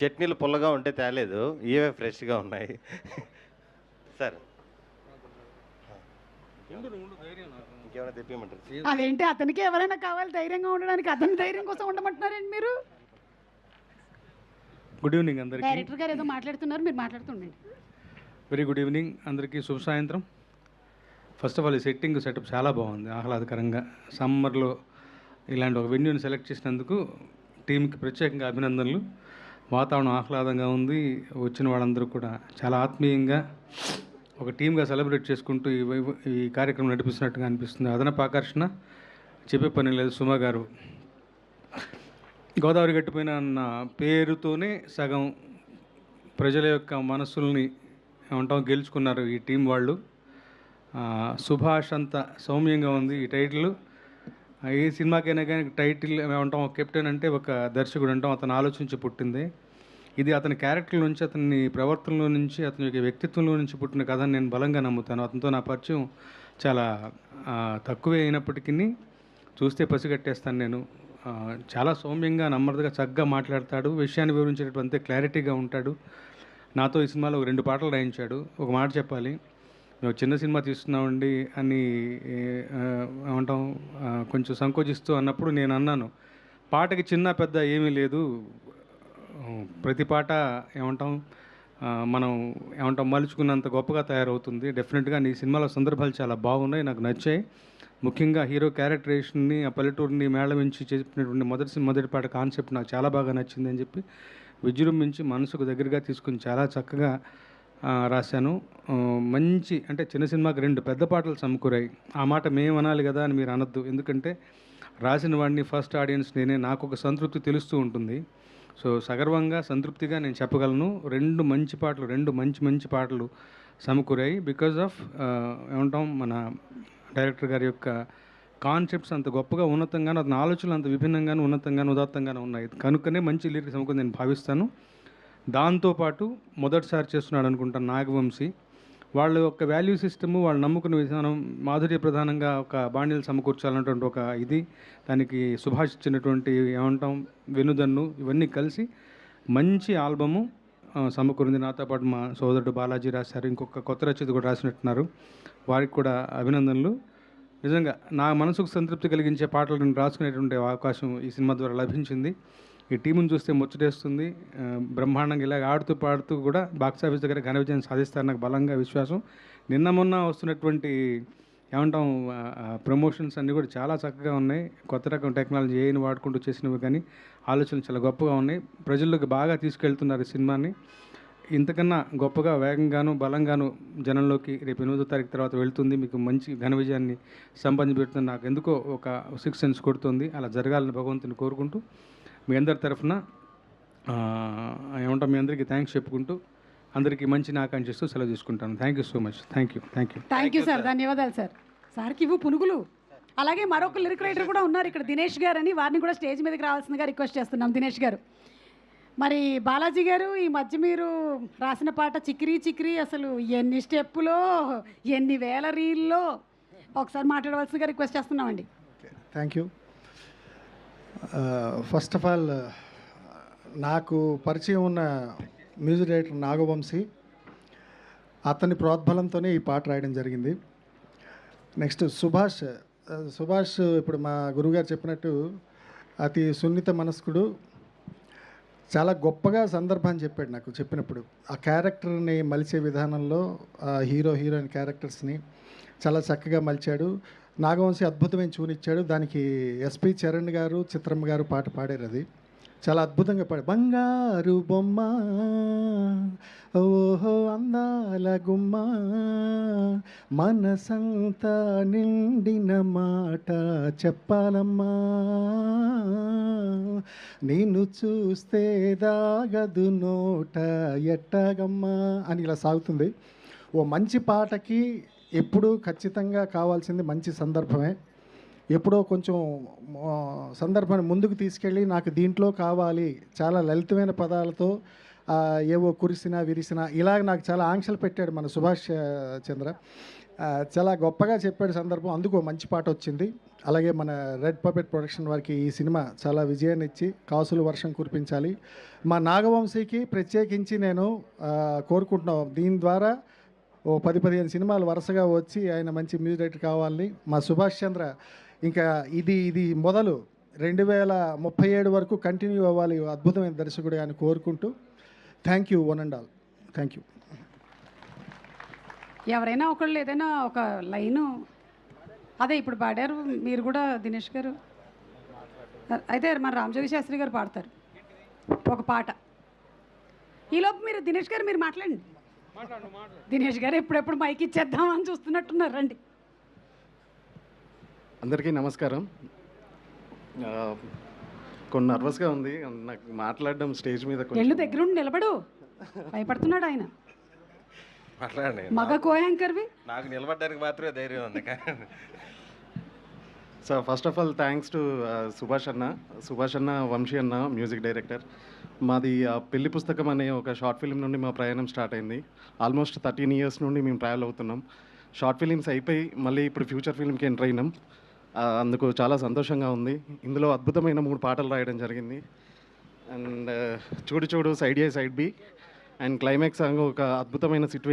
చట్నీలు పుల్లగా ఉంటే తేలేదు. ఇవే ఫ్రెష్‌గా ఉన్నాయి. సార్ ఇంకేమైనా తెప్పియమంటారా? అదేంటి అతనికి ఎవరైనా కావాలి ధైర్యంగా ఉండడానికి, అతని ధైర్యం కోసం ఉండమంటున్నారండి మీరు? గుడ్ ఈవినింగ్ అందరికీ. డైరెక్టర్ గారు ఏదో మాట్లాడుతున్నారు, మీరు మాట్లాడుతుండండి. వెరీ గుడ్ ఈవినింగ్ అందరికీ, శుభ సాయంత్రం. ఫస్ట్ ఆఫ్ ఆల్ ఈ సెటప్ చాలా బాగుంది, ఆహ్లాదకరంగా. సమ్మర్లో ఇలాంటి ఒక వెన్యూని సెలెక్ట్ చేసినందుకు టీంకి ప్రత్యేకంగా అభినందనలు. వాతావరణం ఆహ్లాదంగా ఉంది. వచ్చిన వాళ్ళందరూ కూడా చాలా ఆత్మీయంగా ఒక టీమ్గా సెలబ్రేట్ చేసుకుంటూ ఈ కార్యక్రమం నడిపిస్తున్నట్టుగా అనిపిస్తుంది. అదనపు ఆకర్షణ చెప్పే పని లేదు. సుమ గారు గోదావరి గట్టిపోయిన అన్న పేరుతోనే సగం ప్రజల యొక్క మనస్సుల్ని ఏమంటాం గెలుచుకున్నారు ఈ టీం వాళ్ళు. సుభాష్ అంత సౌమ్యంగా ఉంది ఈ టైటిల్. ఏ సినిమాకైనా కానీ టైటిల్ ఏమంటాం, కెప్టెన్ అంటే ఒక దర్శకుడు అంటాం, అతను ఆలోచించి పుట్టింది. ఇది అతని క్యారెక్టర్ నుంచి, అతని ప్రవర్తనలో నుంచి, అతని యొక్క వ్యక్తిత్వంలో నుంచి పుట్టిన కథ అని నేను బలంగా నమ్ముతాను. అతనితో నా పరిచయం చాలా తక్కువే అయినప్పటికీ చూస్తే పసిగట్టేస్తాను నేను. చాలా సౌమ్యంగా, నమ్మదుగా, చక్కగా మాట్లాడతాడు. విషయాన్ని వివరించేటటువంటి క్లారిటీగా ఉంటాడు. నాతో ఈ సినిమాలో 2 పాటలు రాయించాడు. ఒక మాట చెప్పాలి, మేము చిన్న సినిమా తీస్తున్నామండి అని ఏమంటాం కొంచెం సంకోచిస్తూ అన్నప్పుడు నేను అన్నాను, పాటకి చిన్న పెద్ద ఏమీ లేదు, ప్రతి పాట ఏమంటాం మనం మలుచుకున్నంత గొప్పగా తయారవుతుంది. డెఫినెట్గా నీ సినిమాలో సందర్భాలు చాలా బాగున్నాయి, నాకు నచ్చాయి. ముఖ్యంగా హీరో క్యారెక్టరేషన్ని, ఆ పల్లెటూరిని మేళవించి చెప్పినటువంటి మొదటి పాట కాన్సెప్ట్ నాకు చాలా బాగా నచ్చింది అని చెప్పి విజృంభించి మనసుకు దగ్గరగా తీసుకుని చాలా చక్కగా రాశాను. మంచి అంటే చిన్న సినిమాకి 2 పెద్ద పాటలు సమకూరాయి. ఆ మాట మేము అనాలి కదా అని మీరు అనొద్దు, ఎందుకంటే రాసిన వాడిని, ఫస్ట్ ఆడియన్స్ నేనే, నాకు ఒక సంతృప్తి తెలుస్తూ ఉంటుంది. సో సగర్వంగా, సంతృప్తిగా నేను చెప్పగలను, 2 మంచి పాటలు, 2 మంచి పాటలు సమకూరాయి. బికాజ్ ఆఫ్ ఏమంటాం మన డైరెక్టర్ గారి యొక్క కాన్సెప్ట్స్ అంత గొప్పగా, ఉన్నతంగాను, అతని ఆలోచనలు అంత విభిన్నంగాను, ఉన్నతంగాను, ఉదాత్తంగాను ఉన్నాయి. కనుకనే మంచి లిరిక్స్ సమకూరి నేను భావిస్తాను. దాంతోపాటు మొదటిసారి చేస్తున్నాడు అనుకుంటాను నాగవంశీ. వాళ్ళ యొక్క వాల్యూ సిస్టము, వాళ్ళు నమ్ముకునే విధానం, మాధుర్య ప్రధానంగా ఒక బాణీలు సమకూర్చాలన్నటువంటి ఒక ఇది, దానికి సుభాష్ ఇచ్చినటువంటి ఏమంటాం వెనుదన్ను, ఇవన్నీ కలిసి మంచి ఆల్బము సమకూరింది. నాతో పాటు మా సోదరుడు బాలాజీ రాశారు, ఇంకొక కొత్త రచయిత కూడా రాసినట్టున్నారు, వారికి కూడా అభినందనలు. నిజంగా నా మనసుకు సంతృప్తి కలిగించే పాటలను రాసుకునేటువంటి అవకాశం ఈ సినిమా ద్వారా లభించింది. ఈ టీమును చూస్తే ముచ్చటేస్తుంది. బ్రహ్మాండంగా ఇలా ఆడుతూ పాడుతూ కూడా బాక్సాఫీస్ దగ్గర ఘన విజయం సాధిస్తారు నాకు బలంగా విశ్వాసం. నిన్న మొన్న వస్తున్నటువంటి ఏమంటాం ప్రమోషన్స్ అన్నీ కూడా చాలా చక్కగా ఉన్నాయి. కొత్త రకం టెక్నాలజీ ఏని వాడుకుంటూ చేసినవి, కానీ ఆలోచనలు చాలా గొప్పగా ఉన్నాయి. ప్రజల్లోకి బాగా తీసుకెళ్తున్నారు ఈ సినిమాని. ఇంతకన్నా గొప్పగా, వేగంగాను, బలంగాను జనంలోకి రేపు 8వ తారీఖు తర్వాత వెళ్తుంది. మీకు మంచి ఘన విజయాన్ని సంపాదించి నాకు ఎందుకో ఒక 6 సెన్స్ కొడుతుంది. అలా జరగాలని భగవంతుని కోరుకుంటూ మీ అందరి తరఫున ఏమంటాం మీ అందరికీ థ్యాంక్స్ చెప్పుకుంటూ అందరికీ మంచిని ఆకాంక్షిస్తూ సెలవు తీసుకుంటాను. Thank you so much. Thank you sir. ధన్యవాదాలు సార్. సార్కి ఇవ్వు పునుగులు. అలాగే మరొక లిరిక్ రైటర్ కూడా ఉన్నారు ఇక్కడ, దినేష్ గారు అని, వారిని కూడా స్టేజ్ మీదకి రావాల్సిందిగా రిక్వెస్ట్ చేస్తున్నాం. దినేష్ గారు. మరి బాలాజీ గారు, ఈ మధ్య మీరు రాసిన పాట చిక్రీ చిక్రీ అసలు ఎన్ని స్టెప్పులో, ఎన్ని వేల రీల్లో, ఒకసారి మాట్లాడవలసిందిగా రిక్వెస్ట్ చేస్తున్నామండి. Thank you. First of all నాకు పరిచయం ఉన్న మ్యూజిక్ డైరెక్టర్ నాగవంశీ, అతని ప్రోద్బలంతోనే ఈ పాట రాయడం జరిగింది. నెక్స్ట్ సుభాష్ ఇప్పుడు మా గురువుగారు చెప్పినట్టు అతి సున్నిత మనస్కుడు, చాలా గొప్పగా సందర్భాన్ని చెప్పాడు నాకు చెప్పినప్పుడు. ఆ క్యారెక్టర్ని మలిచే విధానంలో హీరోయిన్ క్యారెక్టర్స్ని చాలా చక్కగా మలిచాడు. నాగవంశీ అద్భుతమైన చూనిచ్చాడు. దానికి ఎస్పి చరణ్ గారు, చిత్రమ్మ గారు పాట పాడారు. అది చాలా అద్భుతంగా పాడారు. బంగారు బొమ్మ ఓహో అందాల గుమ్మ, మనసంతా నిండిన మాట చెప్పాలమ్మా, నిన్ను చూస్తే దాగదు నోట ఎట్టాగమ్మా అని ఇలా సాగుతుంది. ఓ మంచి పాటకి ఎప్పుడూ ఖచ్చితంగా కావాల్సింది మంచి సందర్భమే. ఎప్పుడో కొంచెం సందర్భాన్ని ముందుకు తీసుకెళ్ళి నాకు దీంట్లో కావాలి, చాలా లలితమైన పదాలతో ఏవో కురిసినా విరిసినా ఇలాగ నాకు చాలా ఆంక్షలు పెట్టాడు మన సుభాష్ చంద్ర. చాలా గొప్పగా చెప్పాడు సందర్భం, అందుకు ఓ మంచి పాట వచ్చింది. అలాగే మన రెడ్ పపెట్ ప్రొడక్షన్ వారికి ఈ సినిమా చాలా విజయాన్ని ఇచ్చి కాసులు వర్షం కురిపించాలి. మా నాగవంశీకి ప్రత్యేకించి నేను కోరుకుంటున్నాం, దీని ద్వారా ఓ 10-15 సినిమాలు వరుసగా వచ్చి ఆయన మంచి మ్యూజిక్ డైరెక్టర్ కావాలని. మా సుభాష్ చంద్ర ఇంకా ఇది మొదలు 2037 వరకు కంటిన్యూ అవ్వాలి, అద్భుతమైన దర్శకుడు అని కోరుకుంటూ thank you one and all. Thank you. ఎవరైనా ఒకళ్ళు ఏదైనా ఒక లైను అదే ఇప్పుడు పాడారు మీరు కూడా దినేష్ గారు, అయితే మన రామజోగి శాస్త్రి గారు పాడతారు ఒక పాట. ఈలోపు మీరు దినేష్ గారు మీరు మాట్లాడండి. దినేష్ గారు ఎప్పుడెప్పుడు మైక్ ఇచ్చేద్దామని చూస్తున్నట్టున్నారు, రండి. అందరికీ నమస్కారం. కొన్ని నర్వస్గా ఉంది నాకు మాట్లాడడం స్టేజ్ మీద. ఎళ్ళు దగ్గరుండి నిలబడు, భయపడుతున్నాడు ఆయన. మాట్లాడండి. మగ కో యాంకర్వి. నాకు నిలబడడానికి మాత్రమే ధైర్యం ఉంది. So first of all thanks to Subhash అన్న, వంశీ అన్న మ్యూజిక్ డైరెక్టర్. మాది పెళ్లి పుస్తకం అనే ఒక షార్ట్ ఫిల్మ్ నుండి మా ప్రయాణం స్టార్ట్ అయింది. ఆల్మోస్ట్ 13 years నుండి మేము ట్రావెల్ అవుతున్నాం. షార్ట్ ఫిలిమ్స్ అయిపోయి మళ్ళీ ఇప్పుడు ఫ్యూచర్ ఫిల్మ్కి ఎంటర్ అయినాం. అందుకు చాలా సంతోషంగా ఉంది. ఇందులో అద్భుతమైన 3 పాటలు రాయడం జరిగింది. అండ్ చూడు చూడు, side A side B and climax song ఒక అద్భుతమైన సిట్యుయేషన్